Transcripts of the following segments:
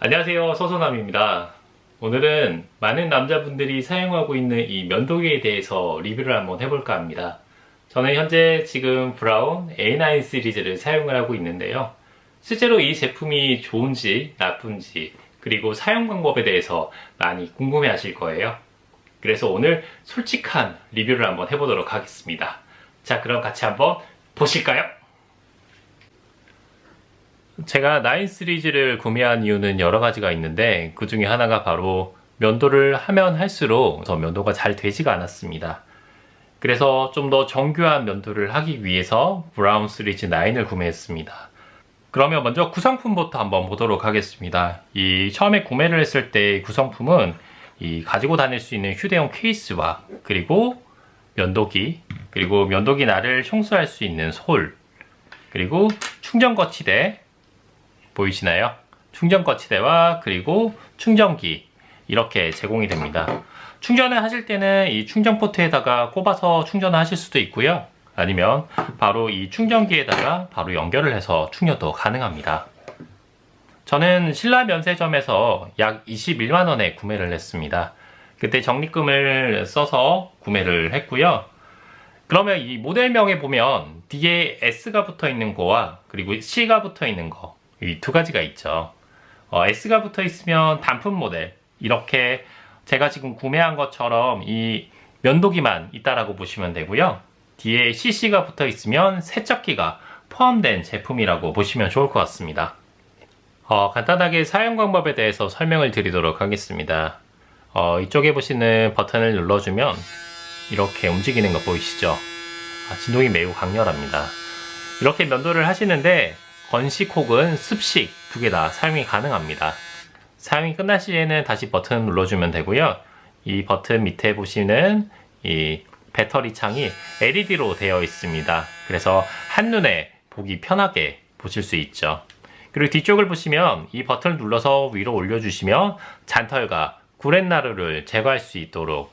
안녕하세요, 서소남입니다. 오늘은 많은 남자분들이 사용하고 있는 이 면도기에 대해서 리뷰를 한번 해볼까 합니다. 저는 현재 지금 브라운 A9 시리즈를 사용을 하고 있는데요. 실제로 이 제품이 좋은지 나쁜지 그리고 사용 방법에 대해서 많이 궁금해 하실 거예요. 그래서 오늘 솔직한 리뷰를 한번 해보도록 하겠습니다. 자, 그럼 같이 한번 보실까요? 제가 9 시리즈를 구매한 이유는 여러 가지가 있는데 그 중에 하나가 바로 면도를 하면 할수록 더 면도가 잘 되지가 않았습니다. 그래서 좀 더 정교한 면도를 하기 위해서 브라운 시리즈 9을 구매했습니다. 그러면 먼저 구성품부터 한번 보도록 하겠습니다. 이 처음에 구매를 했을 때 구성품은 이 가지고 다닐 수 있는 휴대용 케이스와 그리고 면도기, 그리고 면도기 날을 청소할 수 있는 솔, 그리고 충전 거치대 보이시나요? 충전 거치대와 그리고 충전기 이렇게 제공이 됩니다. 충전을 하실 때는 이 충전 포트에다가 꼽아서 충전을 하실 수도 있고요. 아니면 바로 이 충전기에다가 바로 연결을 해서 충전도 가능합니다. 저는 신라 면세점에서 약 21만원에 구매를 했습니다. 그때 적립금을 써서 구매를 했고요. 그러면 이 모델명에 보면 뒤에 S가 붙어 있는 거와 그리고 C가 붙어 있는 거, 이 두 가지가 있죠. S가 붙어 있으면 단품 모델, 이렇게 제가 지금 구매한 것처럼 이 면도기만 있다라고 보시면 되고요. 뒤에 CC가 붙어 있으면 세척기가 포함된 제품이라고 보시면 좋을 것 같습니다. 간단하게 사용 방법에 대해서 설명을 드리도록 하겠습니다. 이쪽에 보시는 버튼을 눌러주면 이렇게 움직이는 거 보이시죠? 진동이 매우 강렬합니다. 이렇게 면도를 하시는데 건식 혹은 습식 두 개 다 사용이 가능합니다. 사용이 끝날 시에는 다시 버튼을 눌러주면 되고요. 이 버튼 밑에 보시는 이 배터리 창이 LED로 되어 있습니다. 그래서 한눈에 보기 편하게 보실 수 있죠. 그리고 뒤쪽을 보시면 이 버튼을 눌러서 위로 올려주시면 잔털과 구렛나루를 제거할 수 있도록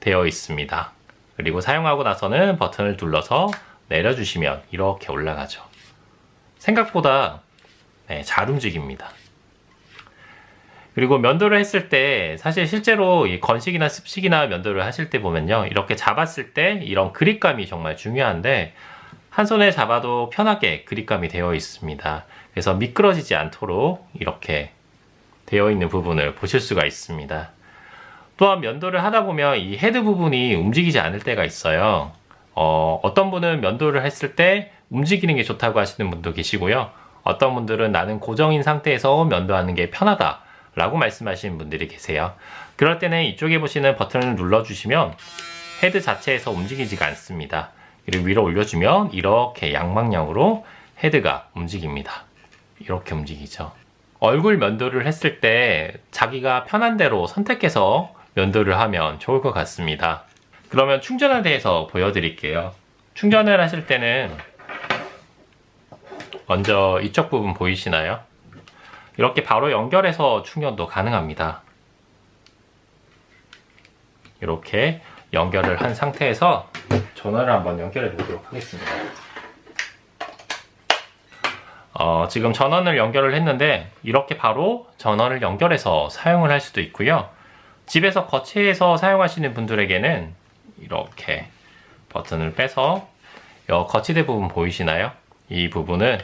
되어 있습니다. 그리고 사용하고 나서는 버튼을 눌러서 내려주시면 이렇게 올라가죠. 생각보다 잘 움직입니다. 그리고 면도를 했을 때 사실 실제로 이 건식이나 습식이나 면도를 하실 때 보면요, 이렇게 잡았을 때 이런 그립감이 정말 중요한데 한 손에 잡아도 편하게 그립감이 되어 있습니다. 그래서 미끄러지지 않도록 이렇게 되어 있는 부분을 보실 수가 있습니다. 또한 면도를 하다 보면 이 헤드 부분이 움직이지 않을 때가 있어요. 어떤 분은 면도를 했을 때 움직이는 게 좋다고 하시는 분도 계시고요. 어떤 분들은 나는 고정인 상태에서 면도하는 게 편하다 라고 말씀하시는 분들이 계세요. 그럴 때는 이쪽에 보시는 버튼을 눌러주시면 헤드 자체에서 움직이지가 않습니다. 그리고 위로 올려주면 이렇게 양방향으로 헤드가 움직입니다. 이렇게 움직이죠. 얼굴 면도를 했을 때 자기가 편한 대로 선택해서 면도를 하면 좋을 것 같습니다. 그러면 충전에 대해서 보여드릴게요. 충전을 하실 때는 먼저 이쪽 부분 보이시나요? 이렇게 바로 연결해서 충전도 가능합니다. 이렇게 연결을 한 상태에서 전원을 한번 연결해 보도록 하겠습니다. 지금 전원을 연결을 했는데 이렇게 바로 전원을 연결해서 사용을 할 수도 있고요. 집에서 거치해서 사용하시는 분들에게는 이렇게 버튼을 빼서 이 거치대 부분 보이시나요? 이 부분은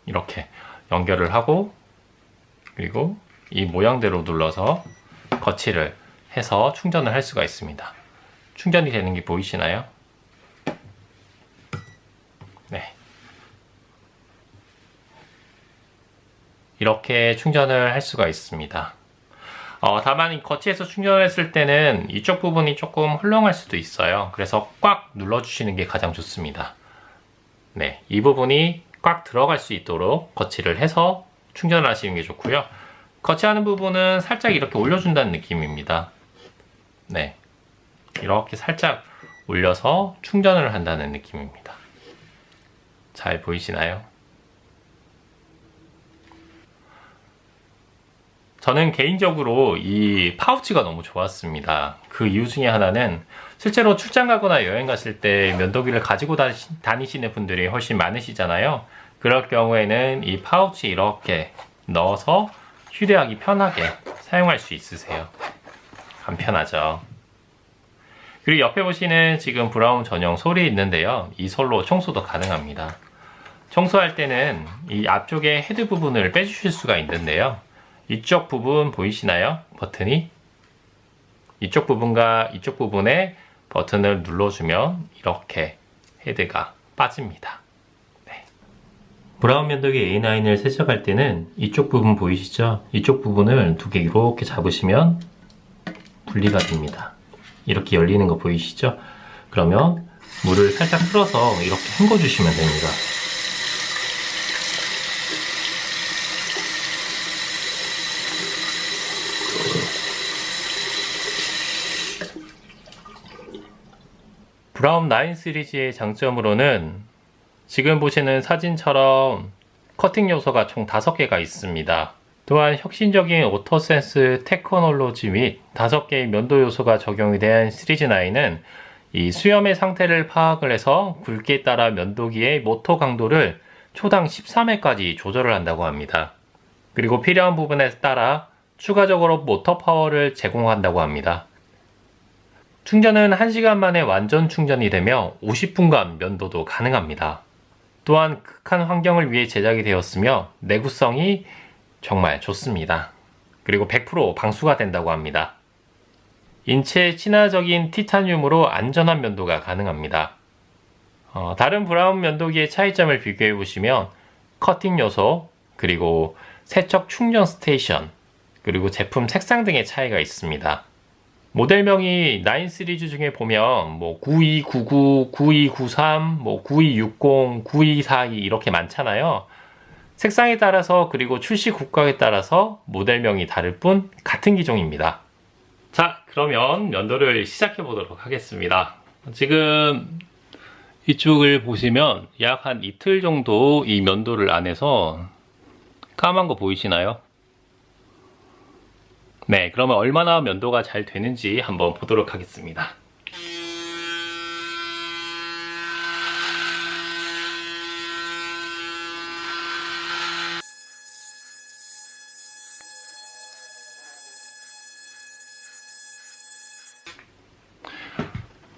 이렇게 연결을 하고 그리고 이 모양대로 눌러서 거치를 해서 충전을 할 수가 있습니다. 충전이 되는 게 보이시나요? 네. 이렇게 충전을 할 수가 있습니다. 다만 이 거치에서 충전했을 때는 이쪽 부분이 조금 헐렁할 수도 있어요. 그래서 꽉 눌러주시는 게 가장 좋습니다. 네, 이 부분이 꽉 들어갈 수 있도록 거치를 해서 충전을 하시는 게 좋고요. 거치하는 부분은 살짝 이렇게 올려준다는 느낌입니다. 네, 이렇게 살짝 올려서 충전을 한다는 느낌입니다. 잘 보이시나요? 저는 개인적으로 이 파우치가 너무 좋았습니다. 그 이유 중에 하나는 실제로 출장 가거나 여행 가실 때 면도기를 가지고 다니시는 분들이 훨씬 많으시잖아요. 그럴 경우에는 이 파우치 이렇게 넣어서 휴대하기 편하게 사용할 수 있으세요. 간편하죠. 그리고 옆에 보시는 지금 브라운 전용 솔이 있는데요. 이 솔로 청소도 가능합니다. 청소할 때는 이 앞쪽에 헤드 부분을 빼주실 수가 있는데요. 이쪽 부분 보이시나요? 버튼이? 이쪽 부분과 이쪽 부분에 버튼을 눌러주면 이렇게 헤드가 빠집니다. 네. 브라운 면도기 A9을 세척할 때는 이쪽 부분 보이시죠? 이쪽 부분을 두 개 이렇게 잡으시면 분리가 됩니다. 이렇게 열리는 거 보이시죠? 그러면 물을 살짝 풀어서 이렇게 헹궈 주시면 됩니다. 브라운 9 시리즈의 장점으로는 지금 보시는 사진처럼 커팅 요소가 총 5개가 있습니다. 또한 혁신적인 오토센스 테크놀로지 및 5개의 면도 요소가 적용이 된 시리즈 9은 이 수염의 상태를 파악을 해서 굵기에 따라 면도기의 모터 강도를 초당 13회까지 조절을 한다고 합니다. 그리고 필요한 부분에 따라 추가적으로 모터 파워를 제공한다고 합니다. 충전은 1시간 만에 완전 충전이 되며 50분간 면도도 가능합니다. 또한 극한 환경을 위해 제작이 되었으며 내구성이 정말 좋습니다. 그리고 100% 방수가 된다고 합니다. 인체에 친화적인 티타늄으로 안전한 면도가 가능합니다. 다른 브라운 면도기의 차이점을 비교해 보시면 커팅 요소, 그리고 세척 충전 스테이션, 그리고 제품 색상 등의 차이가 있습니다. 모델명이 9 시리즈 중에 보면 9299, 9293, 9260, 9242 이렇게 많잖아요. 색상에 따라서 그리고 출시 국가에 따라서 모델명이 다를 뿐 같은 기종입니다. 자, 그러면 면도를 시작해 보도록 하겠습니다. 지금 이쪽을 보시면 약 한 이틀 정도 이 면도를 안 해서 까만 거 보이시나요? 네, 그러면 얼마나 면도가 잘 되는지 한번 보도록 하겠습니다.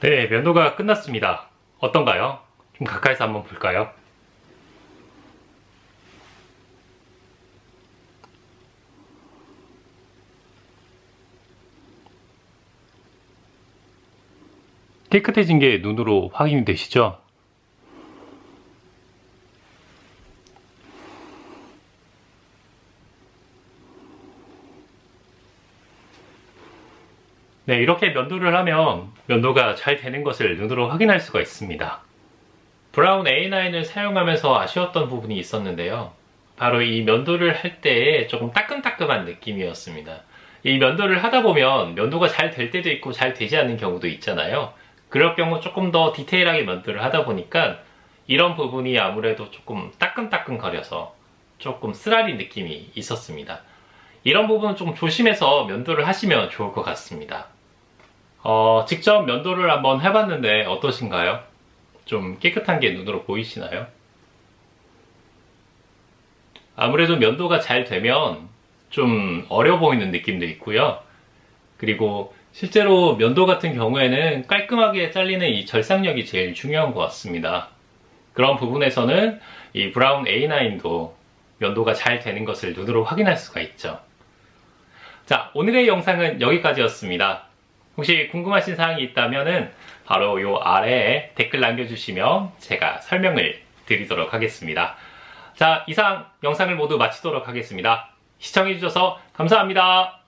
네, 면도가 끝났습니다. 어떤가요? 좀 가까이서 한번 볼까요? 깨끗해진 게 눈으로 확인이 되시죠? 네, 이렇게 면도를 하면 면도가 잘 되는 것을 눈으로 확인할 수가 있습니다. 브라운 A9을 사용하면서 아쉬웠던 부분이 있었는데요. 바로 이 면도를 할 때 조금 따끔따끔한 느낌이었습니다. 이 면도를 하다 보면 면도가 잘 될 때도 있고 잘 되지 않는 경우도 있잖아요. 그럴 경우 조금 더 디테일하게 면도를 하다 보니까 이런 부분이 아무래도 조금 따끔따끔 거려서 조금 쓰라리 느낌이 있었습니다. 이런 부분은 좀 조심해서 면도를 하시면 좋을 것 같습니다. 직접 면도를 한번 해봤는데 어떠신가요? 좀 깨끗한 게 눈으로 보이시나요? 아무래도 면도가 잘 되면 좀 어려 보이는 느낌도 있고요. 그리고 실제로 면도 같은 경우에는 깔끔하게 잘리는 이 절삭력이 제일 중요한 것 같습니다. 그런 부분에서는 이 브라운 A9도 면도가 잘 되는 것을 눈으로 확인할 수가 있죠. 자, 오늘의 영상은 여기까지였습니다. 혹시 궁금하신 사항이 있다면 바로 요 아래에 댓글 남겨주시면 제가 설명을 드리도록 하겠습니다. 자, 이상 영상을 모두 마치도록 하겠습니다. 시청해주셔서 감사합니다.